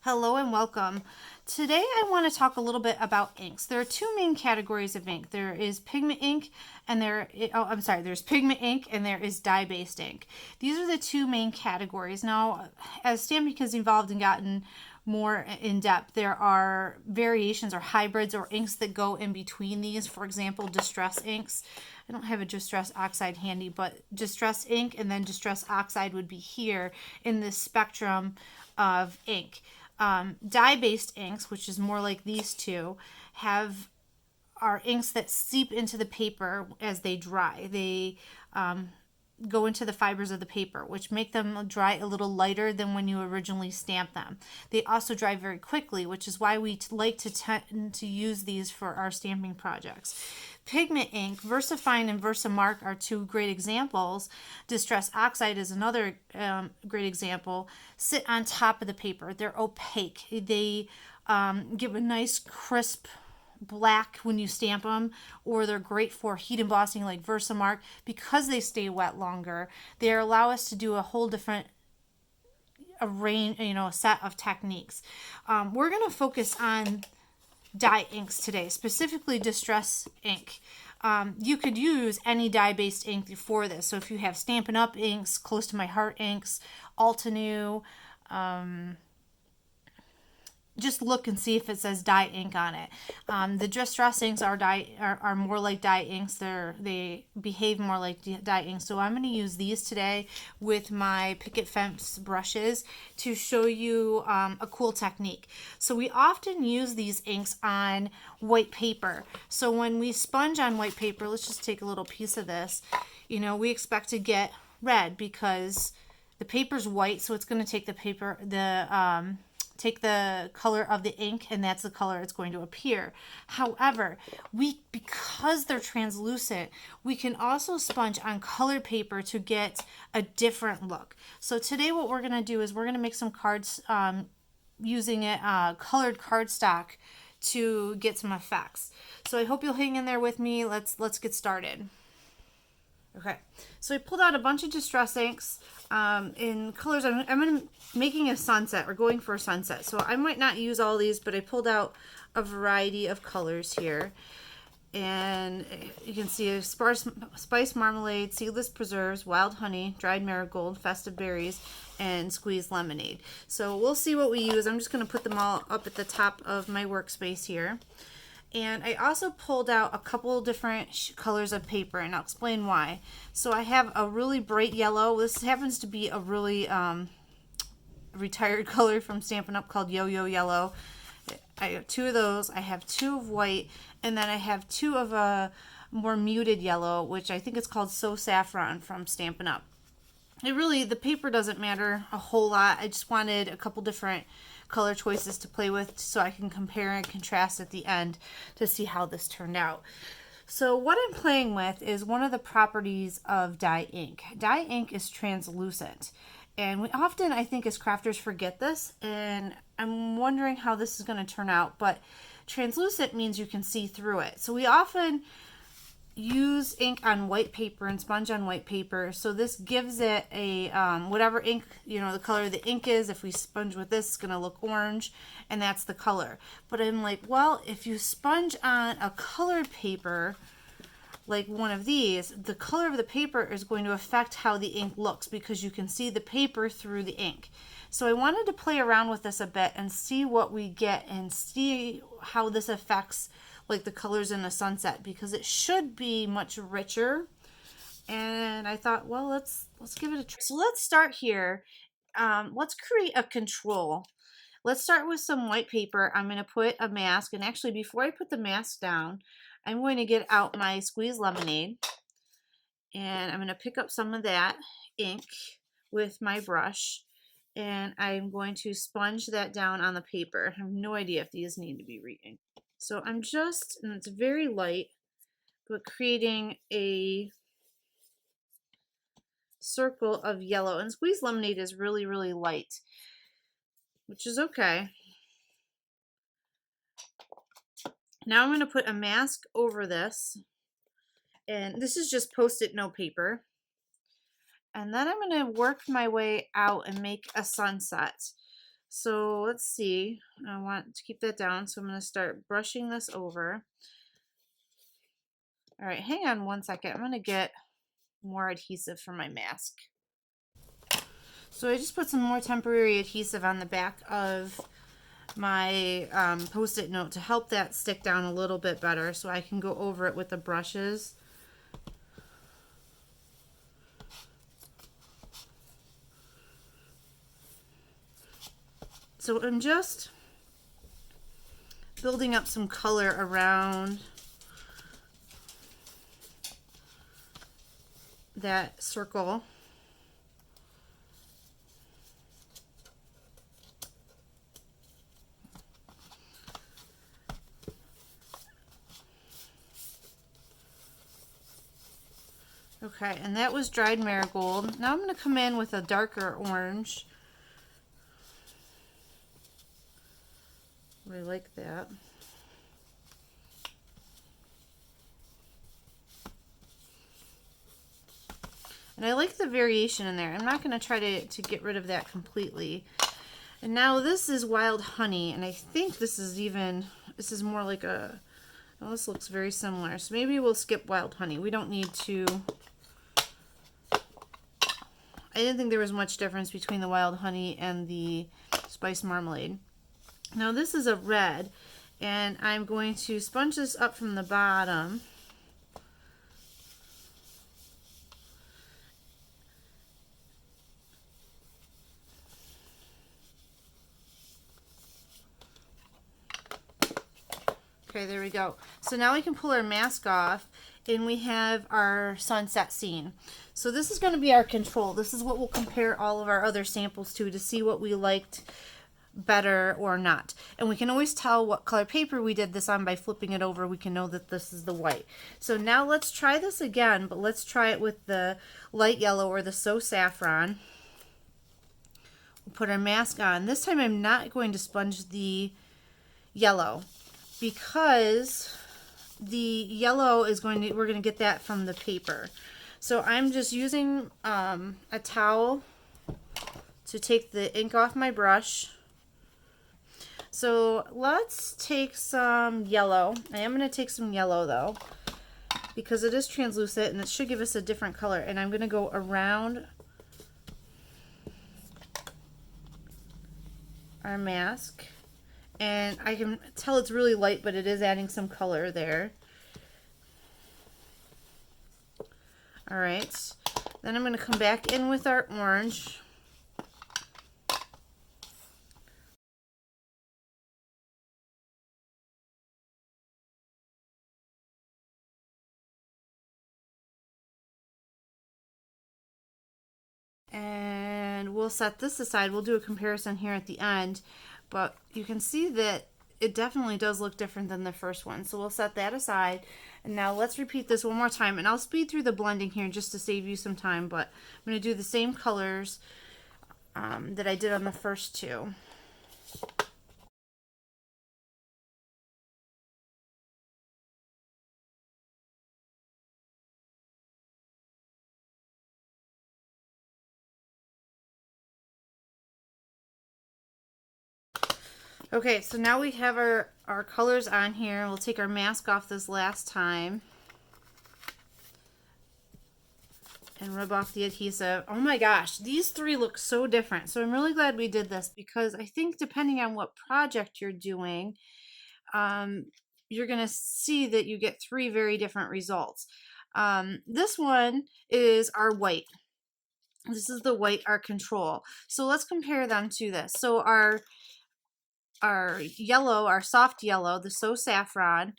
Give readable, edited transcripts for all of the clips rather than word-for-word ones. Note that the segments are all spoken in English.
Hello and welcome. Today I want to talk a little bit about inks. There are two main categories of ink. There is pigment ink and there's pigment ink and there is dye-based ink. These are the two main categories. Now, as stamping has evolved and gotten more in depth, there are variations or hybrids or inks that go in between these. For example, distress inks. I don't have a distress oxide handy, but distress ink and then distress oxide would be here in this spectrum of ink. Dye-based inks, which is more like these two, are inks that seep into the paper as they dry. They go into the fibers of the paper, which make them dry a little lighter than when you originally stamp them. They also dry very quickly, which is why we like to tend to use these for our stamping projects. Pigment ink, VersaFine and VersaMark are two great examples. Distress Oxide is another great example. Sit on top of the paper. They're opaque. They give a nice crisp black when you stamp them, or they're great for heat embossing like VersaMark because they stay wet longer. They allow us to do a whole different a set of techniques. We're going to focus on dye inks today, specifically distress ink. You could use any dye-based ink for this. So if you have Stampin' Up! Inks, Close to My Heart inks, Altenew, just look and see if it says dye ink on it. The distress inks are more like dye inks. They behave more like dye inks. So I'm going to use these today with my picket fence brushes to show you a cool technique. So we often use these inks on white paper. So when we sponge on white paper, let's just take a little piece of this. We expect to get red because the paper's white, so it's going to take take the color of the ink, and that's the color it's going to appear. However, because they're translucent, we can also sponge on colored paper to get a different look. So today what we're going to do is we're going to make some cards using colored cardstock to get some effects. So I hope you'll hang in there with me. Let's get started. Okay, so I pulled out a bunch of distress inks in colors. I'm making a sunset or going for a sunset. So I might not use all these, but I pulled out a variety of colors here. And you can see a spice marmalade, seedless preserves, wild honey, dried marigold, festive berries, and squeezed lemonade. So we'll see what we use. I'm just going to put them all up at the top of my workspace here. And I also pulled out a couple different colors of paper, and I'll explain why. So I have a really bright yellow. This happens to be a really retired color from Stampin' Up! Called Yo-Yo Yellow. I have two of those. I have two of white, and then I have two of a more muted yellow, which I think it's called So Saffron from Stampin' Up! The paper doesn't matter a whole lot. I just wanted a couple different color choices to play with so I can compare and contrast at the end to see how this turned out. So what I'm playing with is one of the properties of dye ink. Dye ink is translucent. And we often, I think, as crafters forget this, and I'm wondering how this is going to turn out, but translucent means you can see through it. So we often use ink on white paper and sponge on white paper, so this gives it a whatever ink, the color the ink is. If we sponge with this, it's going to look orange, and that's the color. But I'm like, well, if you sponge on a colored paper like one of these, the color of the paper is going to affect how the ink looks because you can see the paper through the ink. So I wanted to play around with this a bit and see what we get and see how this affects like the colors in a sunset, because it should be much richer. And I thought, well, let's give it a try. So let's start here. Let's create a control. Let's start with some white paper. I'm going to put a mask, and actually before I put the mask down, I'm going to get out my squeezed lemonade, and I'm going to pick up some of that ink with my brush, and I'm going to sponge that down on the paper. I have no idea if these need to be re-inked. So and it's very light, but creating a circle of yellow. And squeezed lemonade is really, really light, which is okay. Now I'm going to put a mask over this, and this is just Post-it note paper. And then I'm going to work my way out and make a sunset. So let's see. I want to keep that down, so I'm going to start brushing this over. All right, hang on one second. I'm going to get more adhesive for my mask. So I just put some more temporary adhesive on the back of my post-it note to help that stick down a little bit better, so I can go over it with the brushes. So I'm just building up some color around that circle. Okay, and that was dried marigold. Now I'm going to come in with a darker orange. Really like that. And I like the variation in there. I'm not going to try to get rid of that completely. And now this is wild honey, and I think this is more like a, oh, this looks very similar. So maybe we'll skip wild honey. We don't need to, I didn't think there was much difference between the wild honey and the spice marmalade. Now this is a red, and I'm going to sponge this up from the bottom. Okay, there we go. So now we can pull our mask off, and we have our sunset scene. So this is going to be our control. This is what we'll compare all of our other samples to see what we liked better or not. And we can always tell what color paper we did this on by flipping it over. We can know that this is the white. So now let's try this again, but let's try it with the light yellow or the So Saffron. We'll put our mask on. This time I'm not going to sponge the yellow, because the yellow is we're going to get that from the paper. So I'm just using a towel to take the ink off my brush. So let's take some yellow. I am going to take some yellow though, because it is translucent and it should give us a different color. And I'm going to go around our mask. And I can tell it's really light, but it is adding some color there. All right. Then I'm going to come back in with our orange. And we'll set this aside. We'll do a comparison here at the end. But you can see that it definitely does look different than the first one. So we'll set that aside. And now let's repeat this one more time. And I'll speed through the blending here just to save you some time. But I'm going to do the same colors that I did on the first two. Okay, so now we have our colors on here. We'll take our mask off this last time and rub off the adhesive. Oh my gosh, these three look so different. So I'm really glad we did this, because I think depending on what project you're doing, you're going to see that you get three very different results. This one is our white. This is the white, our control. So let's compare them to this. So our yellow, our soft yellow, the So Saffron,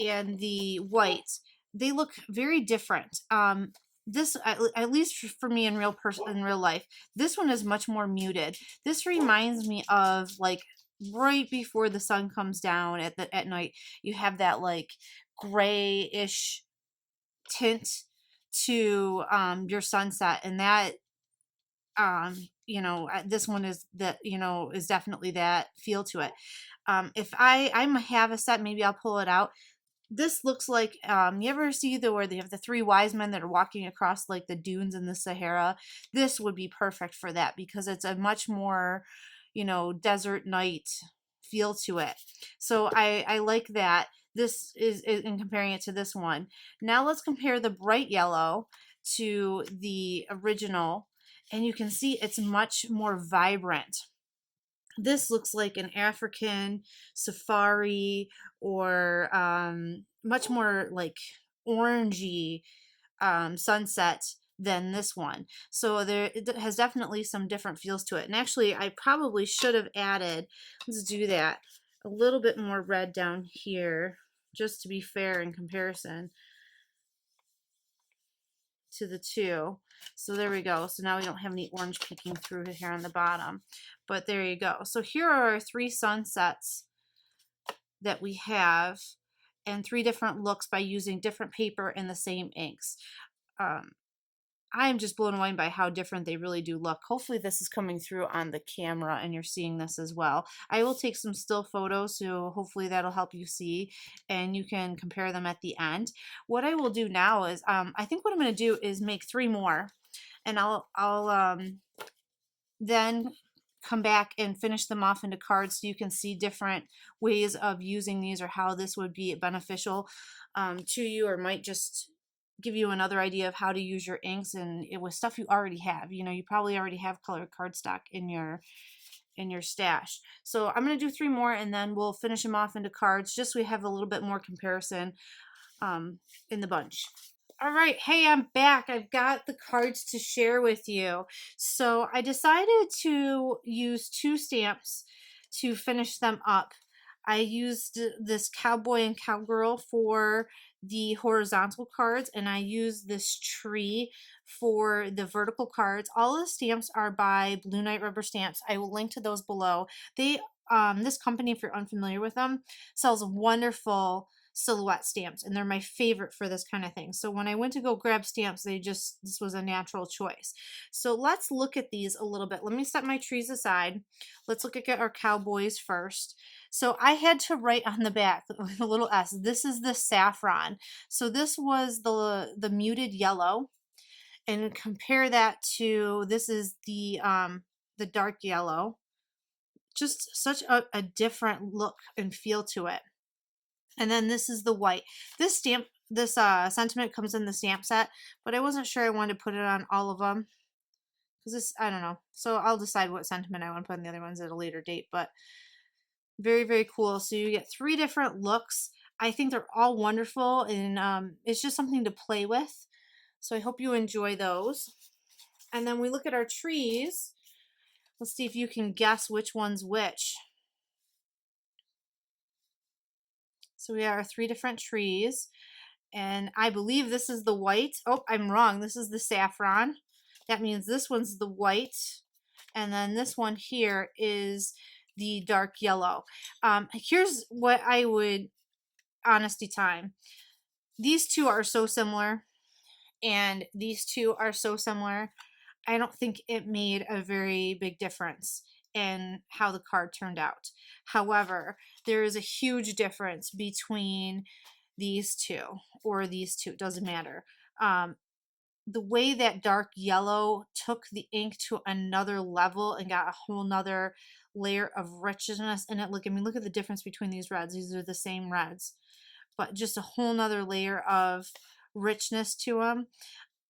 and the white, they look very different. This, at least for me in real life, this one is much more muted. This reminds me of like right before the sun comes down at night. You have that like grayish tint to your sunset, and that this one is is definitely that feel to it. If I have a set, maybe I'll pull it out. This looks like you ever see where they have the three wise men that are walking across like the dunes in the Sahara? This would be perfect for that, because it's a much more you know, desert night feel to it. So I like that. This is in comparing it to this one. Now let's compare the bright yellow to the original, and you can see it's much more vibrant. This looks like an African safari, or much more like orangey sunset than this one. So there, it has definitely some different feels to it. And actually, I probably should have added, let's do that, a little bit more red down here, just to be fair in comparison to the two. So there we go. So now we don't have any orange peeking through here on the bottom, but there you go. So here are our 3 sunsets that we have, and 3 different looks by using different paper and the same inks. I'm just blown away by how different they really do look. Hopefully this is coming through on the camera and you're seeing this as well. I will take some still photos, so hopefully that'll help you see, and you can compare them at the end. What I will do now is, I think what I'm going to do is make 3 more, and I'll then come back and finish them off into cards so you can see different ways of using these, or how this would be beneficial to you, or might just give you another idea of how to use your inks and it with stuff you already have. You know, you probably already have colored cardstock in your stash. So I'm going to do 3 more, and then we'll finish them off into cards, just so we have a little bit more comparison in the bunch. All right, hey, I'm back. I've got the cards to share with you. So I decided to use 2 stamps to finish them up. I used this cowboy and cowgirl for the horizontal cards, and I used this tree for the vertical cards. All the stamps are by Blue Knight Rubber Stamps. I will link to those below. They, this company, if you're unfamiliar with them, sells wonderful silhouette stamps, and they're my favorite for this kind of thing. So when I went to go grab stamps, this was a natural choice. So let's look at these a little bit. Let me set my trees aside. Let's look at our cowboys first. So I had to write on the back with a little s, this is the saffron. So this was the muted yellow, and compare that to, this is the dark yellow. Just such a different look and feel to it. And then this is the white. This sentiment comes in the stamp set, but I wasn't sure I wanted to put it on all of them, because this, I don't know. So I'll decide what sentiment I want to put on the other ones at a later date, but very, very cool. So you get 3 different looks. I think they're all wonderful, and it's just something to play with. So I hope you enjoy those. And then we look at our trees. Let's see if you can guess which one's which. So we have our 3 different trees, and I believe this is the white. Oh, I'm wrong. This is the saffron. That means this one's the white, and then this one here is the dark yellow. Here's what I would, honesty time. These 2 are so similar, and these 2 are so similar. I don't think it made a very big difference in how the card turned out. However, there is a huge difference between these 2, or these 2, it doesn't matter. The way that dark yellow took the ink to another level and got a whole nother layer of richness in it. Look, I mean, look at the difference between these reds. These are the same reds, but just a whole nother layer of richness to them.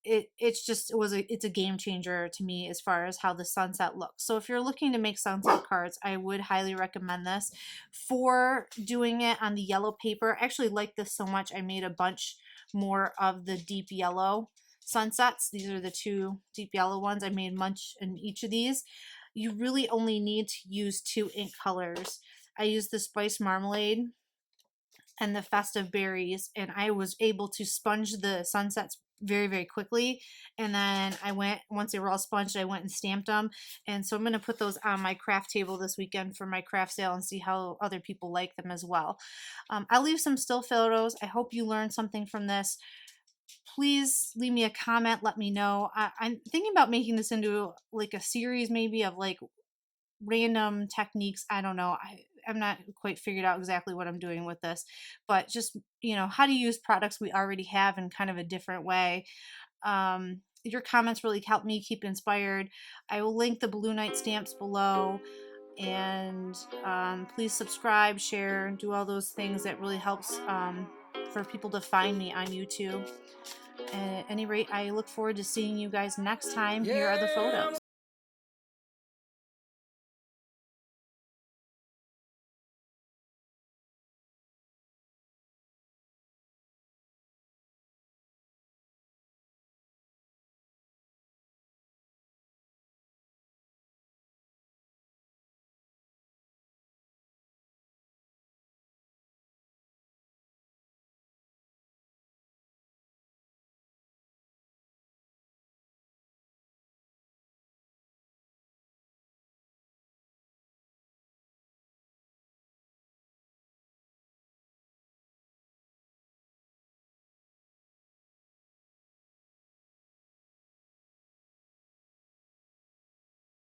It's a game changer to me as far as how the sunset looks. So if you're looking to make sunset cards, I would highly recommend this. For doing it on the yellow paper, I actually like this so much I made a bunch more of the deep yellow sunsets. These are the 2 deep yellow ones. I made much in each of these. You really only need to use 2 ink colors. I used the Spice Marmalade and the Festive Berries, and I was able to sponge the sunsets very, very quickly. And then once they were all sponged, I went and stamped them. And so I'm going to put those on my craft table this weekend for my craft sale and see how other people like them as well. I'll leave some still photos. I hope you learned something from this. Please leave me a comment. Let me know. I'm thinking about making this into like a series maybe of like random techniques. I don't know. I'm not quite figured out exactly what I'm doing with this, but just, you know, how to use products we already have in kind of a different way. Your comments really help me keep inspired. I will link the Blue Knight stamps below. And please subscribe, share, do all those things. That really helps for people to find me on YouTube. At any rate, I look forward to seeing you guys next time. Here are the Yeah, I'm